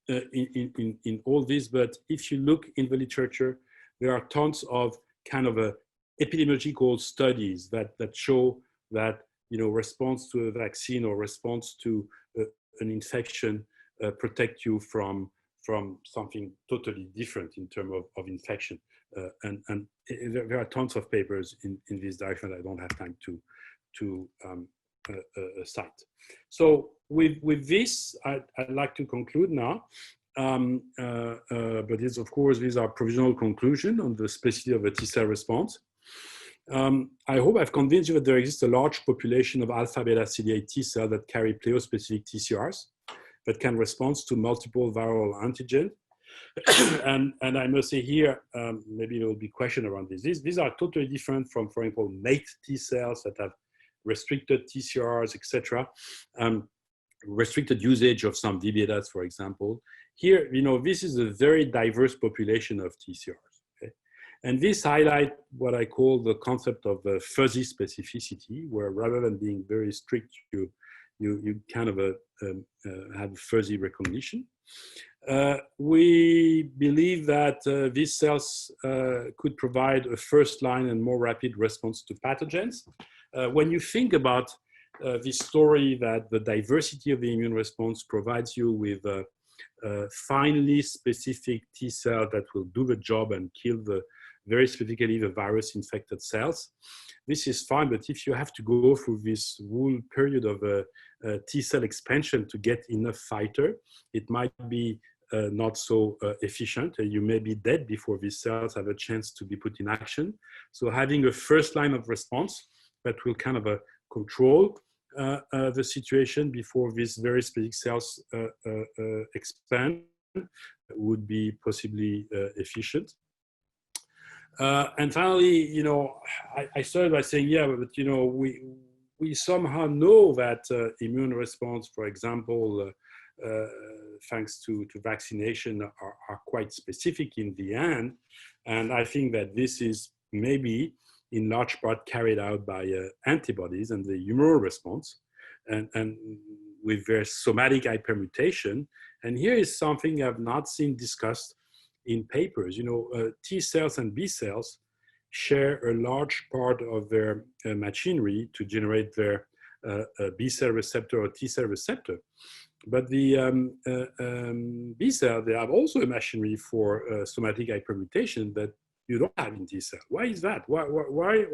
in all this, but if you look in the literature, there are tons of kind of a epidemiological studies that show that, you know, response to a vaccine or response to an infection protect you from something totally different in terms of infection. And there are tons of papers in this direction that I don't have time to cite. So with this, I'd like to conclude now. But it's, of course, these are provisional conclusion on the specificity of a T-cell response. I hope I've convinced you that there exists a large population of alpha beta CD8 T cells that carry pleiospecific TCRs that can respond to multiple viral antigens. and I must say here, maybe there will be question around this. These are totally different from, for example, innate T cells that have restricted TCRs, etc. Restricted usage of some VBAs, for example. Here, you know, this is a very diverse population of TCRs. Okay? And this highlights what I call the concept of fuzzy specificity, where rather than being very strict, you kind of have fuzzy recognition. We believe that these cells could provide a first line and more rapid response to pathogens. When you think about this story that the diversity of the immune response provides you with finely specific T cell that will do the job and kill very specifically the virus infected cells. This is fine, but if you have to go through this whole period of T cell expansion to get enough fighter, it might be not so efficient. You may be dead before these cells have a chance to be put in action. So having a first line of response that will kind of control the situation before these very specific cells expand would be possibly efficient. And finally, you know, I started by saying, yeah, but you know, we somehow know that immune response, for example, thanks to vaccination, are quite specific in the end. And I think that this is maybe in large part carried out by antibodies and the humoral response, and with their somatic hypermutation. And here is something I've not seen discussed in papers. You know, T cells and B cells share a large part of their machinery to generate their B cell receptor or T cell receptor. But the B cell, they have also a machinery for somatic hypermutation that you don't have in T cell. Why is that? Why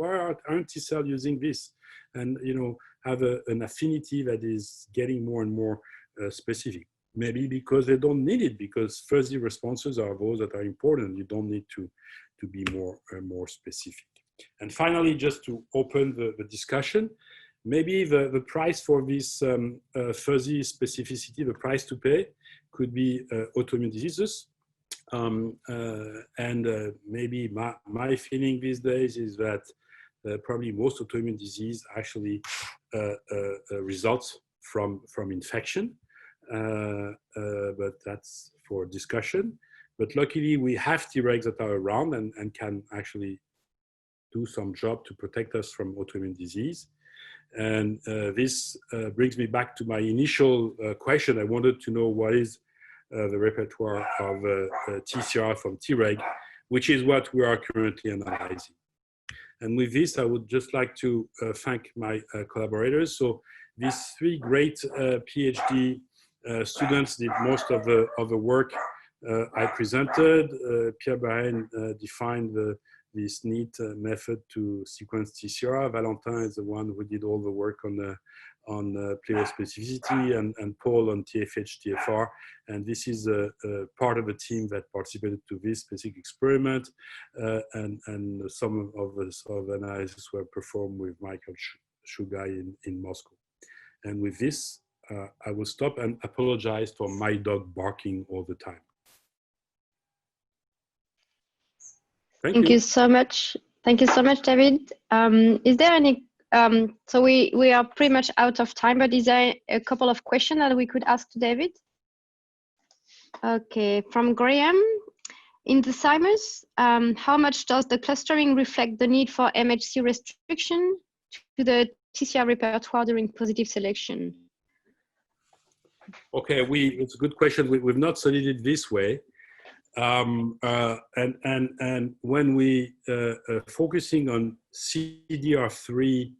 aren't T cell using this? And, you know, have an affinity that is getting more and more specific. Maybe because they don't need it, because fuzzy responses are those that are important. You don't need to be more specific. And finally, just to open the discussion, maybe the price for this fuzzy specificity, the price to pay, could be autoimmune diseases. Maybe my feeling these days is that probably most autoimmune disease actually results from infection. But that's for discussion. But luckily, we have Tregs that are around and can actually do some job to protect us from autoimmune disease. And this brings me back to my initial question. I wanted to know what is the repertoire of TCR from Treg, which is what we are currently analyzing. And with this, I would just like to thank my collaborators. So these three great PhD students did most of the work I presented. Pierre Barren defined this neat method to sequence TCR. Valentin is the one who did all the work on pleiospecificity, and Paul on Tfh, Tfr. And this is a part of the team that participated to this specific experiment. And some of the analysis were performed with Michael Shugai in Moscow. And with this, I will stop and apologize for my dog barking all the time. Thank you so much. Thank you so much, David. Is there any, so we are pretty much out of time, but is there a couple of questions that we could ask to David? Okay, from Graham. In the thymus, how much does the clustering reflect the need for MHC restriction to the TCR repertoire during positive selection? Okay, it's a good question. We've not studied it this way. And when we focusing on CDR3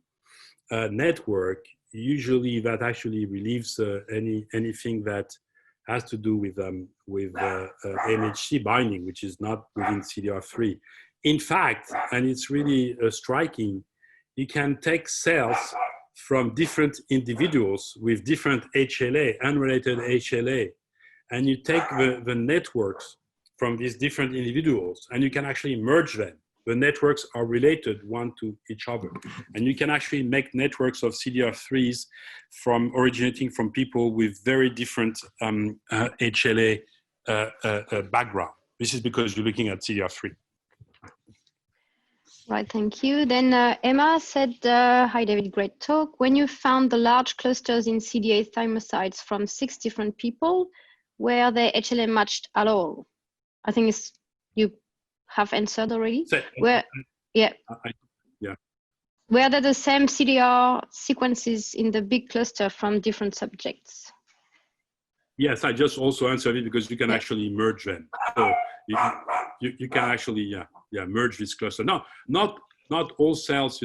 network, usually that actually relieves anything that has to do with MHC binding, which is not within CDR3. In fact, and it's really striking, you can take cells from different individuals with different HLA, unrelated HLA, and you take the networks from these different individuals, and you can actually merge them. The networks are related one to each other. And you can actually make networks of CDR3s from originating from people with very different HLA background. This is because you're looking at CDR3. Right, thank you. Then Emma said, hi David, great talk. When you found the large clusters in CD8 thymocytes from 6 different people, were they HLA matched at all? I think it's, you have answered already. Yeah. Yeah. Were there the same CDR sequences in the big cluster from different subjects? Yes, I just also answered it because you can actually merge them. So you can actually merge this cluster. No, not all cells,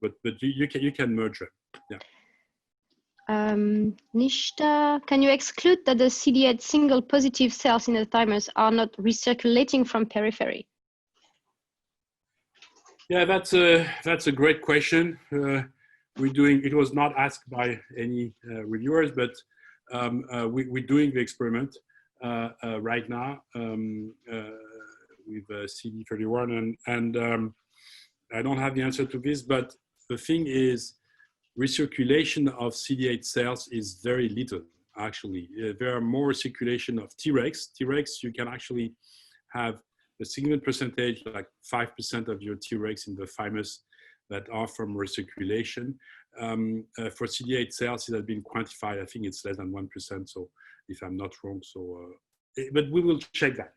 but you can merge them. Yeah. Nishta, can you exclude that the CD8 single positive cells in the thymus are not recirculating from periphery? Yeah, that's a great question. It was not asked by any reviewers, but we're doing the experiment right now with CD31, and I don't have the answer to this, but the thing is, recirculation of CD8 cells is very little, actually. There are more circulation of Tregs. Tregs, you can actually have a significant percentage, like 5% of your Tregs in the thymus that are from recirculation. For CD8 cells, it has been quantified. I think it's less than 1%, so if I'm not wrong. So, but we will check that.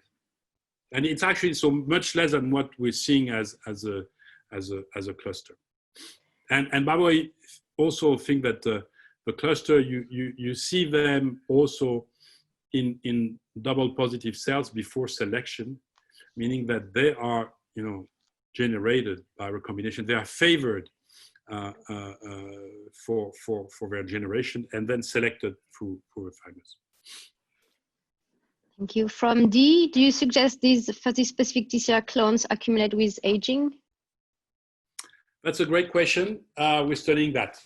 And it's actually so much less than what we're seeing as a cluster. And by the way, also think that the cluster, you see them also in double positive cells before selection, meaning that they are, generated by recombination. They are favored for their generation and then selected through the thymus. Thank you. From D, do you suggest these fuzzy-specific TCR clones accumulate with aging? That's a great question. We're studying that.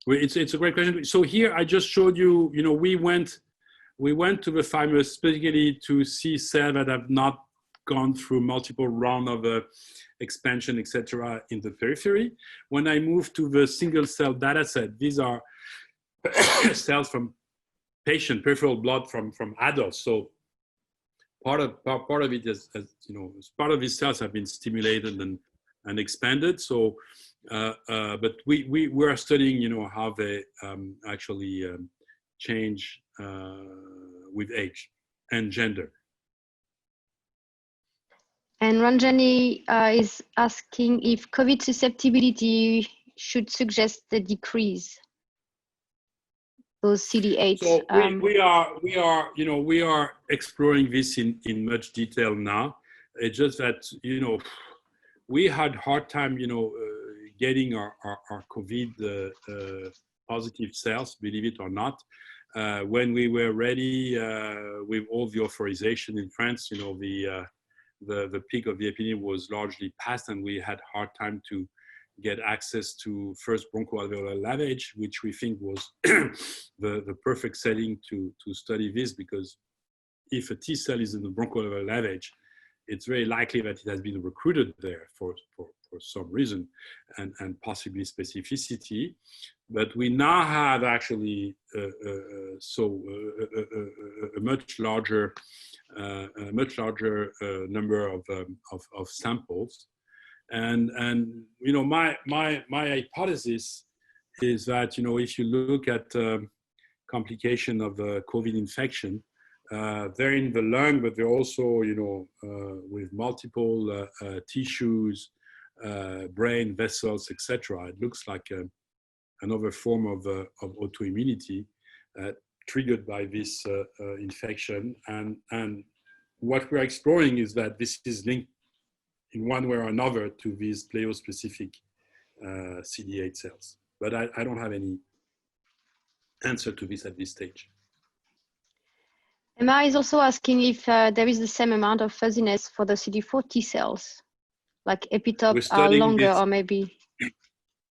It's a great question. So here I just showed you, we went to the thymus specifically to see cells that have not gone through multiple rounds of expansion, etc., in the periphery. When I move to the single cell data set, these are cells from peripheral blood from adults. So part of it is, part of these cells have been stimulated and expanded. So, but we are studying, how they actually change with age and gender. And Ranjani is asking if COVID susceptibility should suggest the decrease those CD8. So we are exploring this in much detail now. It's just that we had hard time getting our COVID positive cells, believe it or not. When we were ready with all the authorization in France, the peak of the epidemic was largely past, and we had hard time to get access to first bronchoalveolar lavage, which we think was the perfect setting to study this, because if a T cell is in the bronchoalveolar lavage, it's very likely that it has been recruited there for some reason, and possibly specificity. But we now have actually a much larger number of samples, and my hypothesis is that if you look at complication of the COVID infection, they're in the lung, but they're also with multiple tissues, brain vessels, etc. It looks like another form of autoimmunity triggered by this infection, and what we're exploring is that this is linked in one way or another to these pleiospecific CD8 cells. But I don't have any answer to this at this stage. Emma is also asking if there is the same amount of fuzziness for the CD4 T cells, like epitopes are longer or maybe,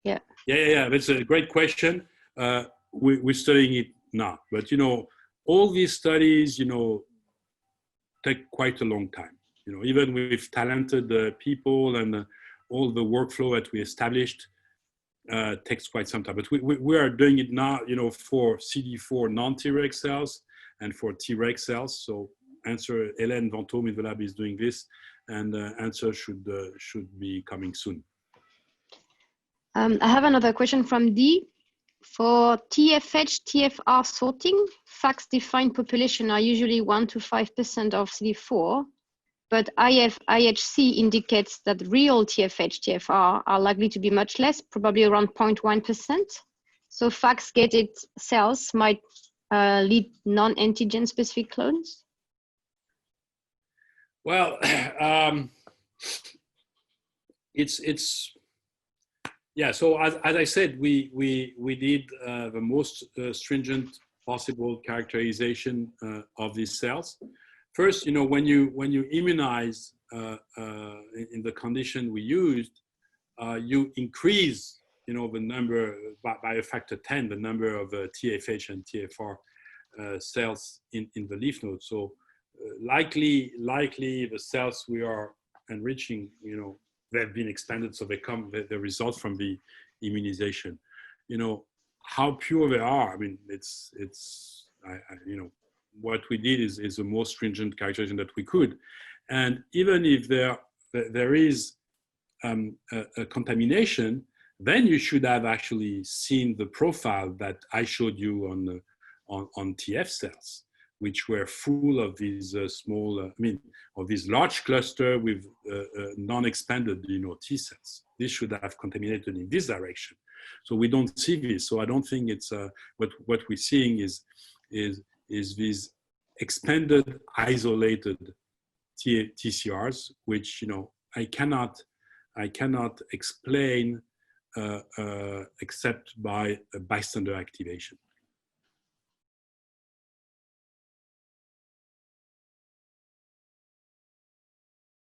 yeah. Yeah, that's a great question. We're studying it now, but you know, all these studies, you know, take quite a long time. You know, even with talented people and all the workflow that we established takes quite some time. But we are doing it now, you know, for CD4 non-Treg cells and for Treg cells. So answer, Hélène Ventôme in the lab is doing this, and answer should be coming soon. I have another question from D. For Tfh, Tfr sorting, FACS-defined population are usually 1 to 5% of CD4, but IHC indicates that real Tfh, Tfr are likely to be much less, probably around 0.1%. So FACS-gated cells might lead non-antigen specific clones? Well, yeah, so as I said, we did the most stringent possible characterization of these cells. First, you know, when you immunize in the condition we used, you increase, you know, the number by a factor 10, the number of Tfh and Tfr cells in the lymph node. So likely the cells we are enriching, you know, they've been expanded, so they come the result from the immunization. You know, how pure they are, I mean, you know, what we did is the most stringent characterization that we could. And even if there is a contamination, then you should have actually seen the profile that I showed you on TF cells, which were full of these of these large cluster with non-expanded, you know, T cells. This should have contaminated in this direction. So we don't see this. So I don't think it's what we're seeing is these expanded, isolated TCRs, which, you know, I cannot explain except by a bystander activation.